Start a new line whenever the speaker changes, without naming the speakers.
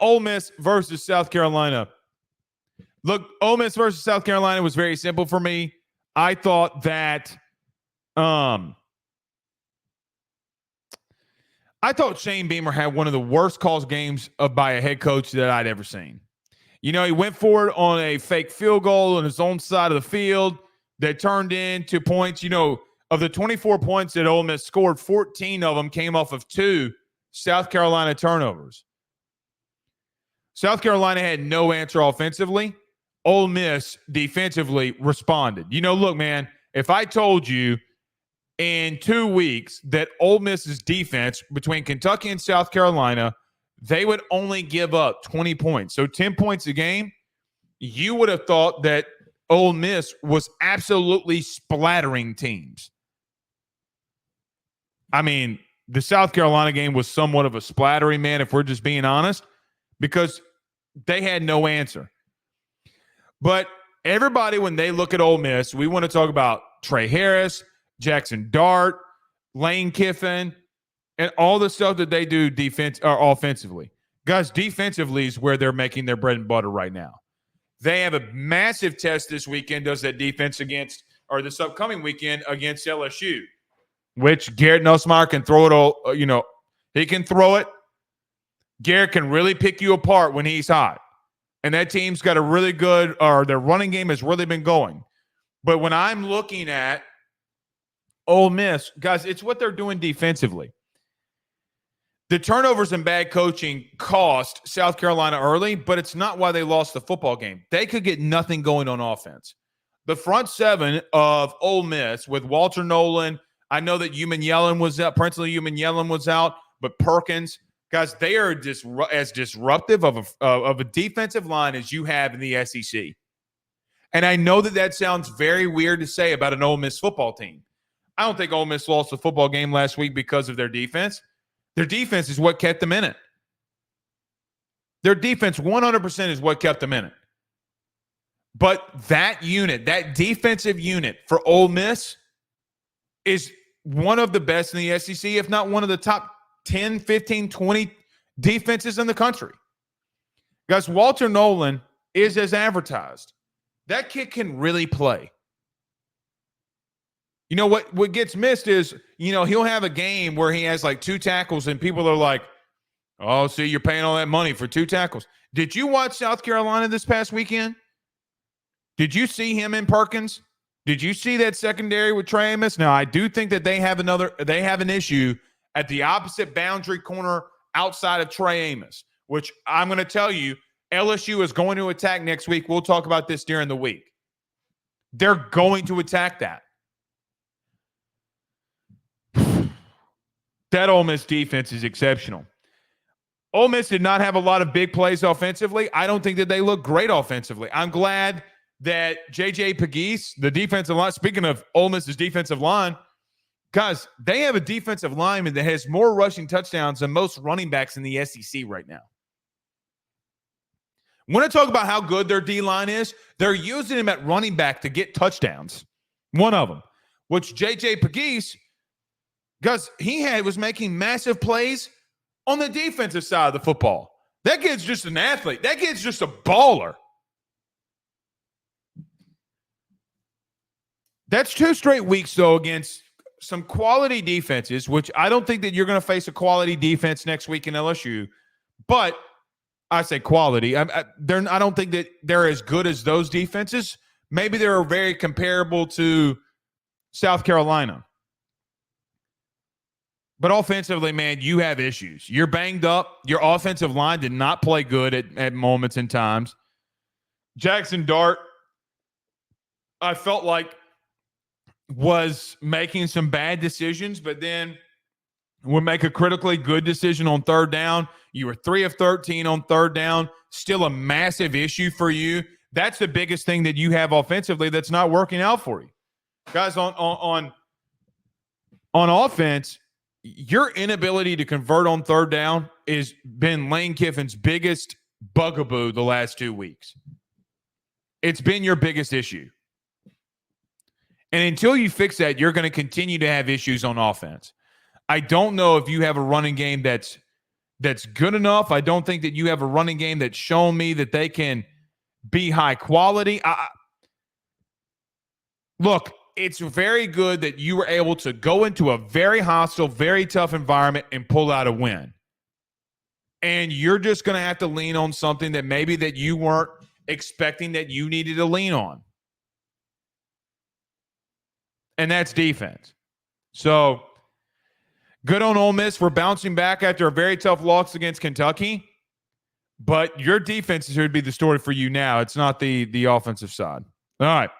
Ole Miss versus South Carolina. Look, Ole Miss versus South Carolina was very simple for me. I thought that Shane Beamer had one of the worst calls games by a head coach that I'd ever seen. You know, he went for it on a fake field goal on his own side of the field that turned into points. You know, of the 24 points that Ole Miss scored, 14 of them came off of 2 South Carolina turnovers. South Carolina had no answer offensively. Ole Miss defensively responded. You know, look, man, if I told you in 2 weeks that Ole Miss's defense between Kentucky and South Carolina, they would only give up 20 points. So 10 points a game, you would have thought that Ole Miss was absolutely splattering teams. I mean, the South Carolina game was somewhat of a splattering, man, if we're just being honest, because they had no answer. But everybody, when they look at Ole Miss, we want to talk about Trey Harris, Jackson Dart, Lane Kiffin, and all the stuff that they do offensively. Guys, defensively is where they're making their bread and butter right now. They have a massive test this weekend, does that defense this upcoming weekend against LSU, which Garrett Nussmeier can throw it all, he can throw it. Garrett can really pick you apart when he's hot. And that team's got a really good, or their running game has really been going. But when I'm looking at Ole Miss, guys, it's what they're doing defensively. The turnovers and bad coaching cost South Carolina early, but it's not why they lost the football game. They could get nothing going on offense. The front seven of Ole Miss with Walter Nolan, I know that Yellen was out, Princely Yellen was out, but Perkins, guys, they are as disruptive of a defensive line as you have in the SEC. And I know that sounds very weird to say about an Ole Miss football team. I don't think Ole Miss lost the football game last week because of their defense. Their defense is what kept them in it. Their defense 100% is what kept them in it. But that unit, that defensive unit for Ole Miss is one of the best in the SEC, if not one of the top 10, 15, 20 defenses in the country. Guys, Walter Nolan is as advertised. That kid can really play. You know, what gets missed is, he'll have a game where he has like 2 tackles and people are like, oh, see, you're paying all that money for 2 tackles. Did you watch South Carolina this past weekend? Did you see him in Perkins? Did you see that secondary with Trey Amos? Now, I do think that they have an issue at the opposite boundary corner outside of Trey Amos, which I'm going to tell you, LSU is going to attack next week. We'll talk about this during the week. They're going to attack that. That Ole Miss defense is exceptional. Ole Miss did not have a lot of big plays offensively. I don't think that they look great offensively. I'm glad that J.J. Pegues, the defensive line, speaking of Ole Miss's defensive line, guys, they have a defensive lineman that has more rushing touchdowns than most running backs in the SEC right now. Want to talk about how good their D-line is? They're using him at running back to get touchdowns. One of them, which J.J. Pegues, guys, was making massive plays on the defensive side of the football. That kid's just an athlete. That kid's just a baller. That's 2 straight weeks, though, against some quality defenses, which I don't think that you're going to face a quality defense next week in LSU. But I say quality. I don't think that they're as good as those defenses. Maybe they're very comparable to South Carolina. But offensively, man, you have issues. You're banged up. Your offensive line did not play good at moments and times. Jackson Dart, I felt like, was making some bad decisions, but then would make a critically good decision on third down. You were 3 of 13 on third down. Still a massive issue for you. That's the biggest thing that you have offensively that's not working out for you. Guys, on offense, your inability to convert on third down has been Lane Kiffin's biggest bugaboo the last 2 weeks. It's been your biggest issue. And until you fix that, you're going to continue to have issues on offense. I don't know if you have a running game that's that's good enough. I don't think that you have a running game that's shown me that they can be high quality. Look, it's very good that you were able to go into a very hostile, very tough environment and pull out a win. And you're just going to have to lean on something that maybe that you weren't expecting that you needed to lean on. And that's defense. So good on Ole Miss for bouncing back after a very tough loss against Kentucky. But your defense is here to be the story for you now. It's not the offensive side. All right.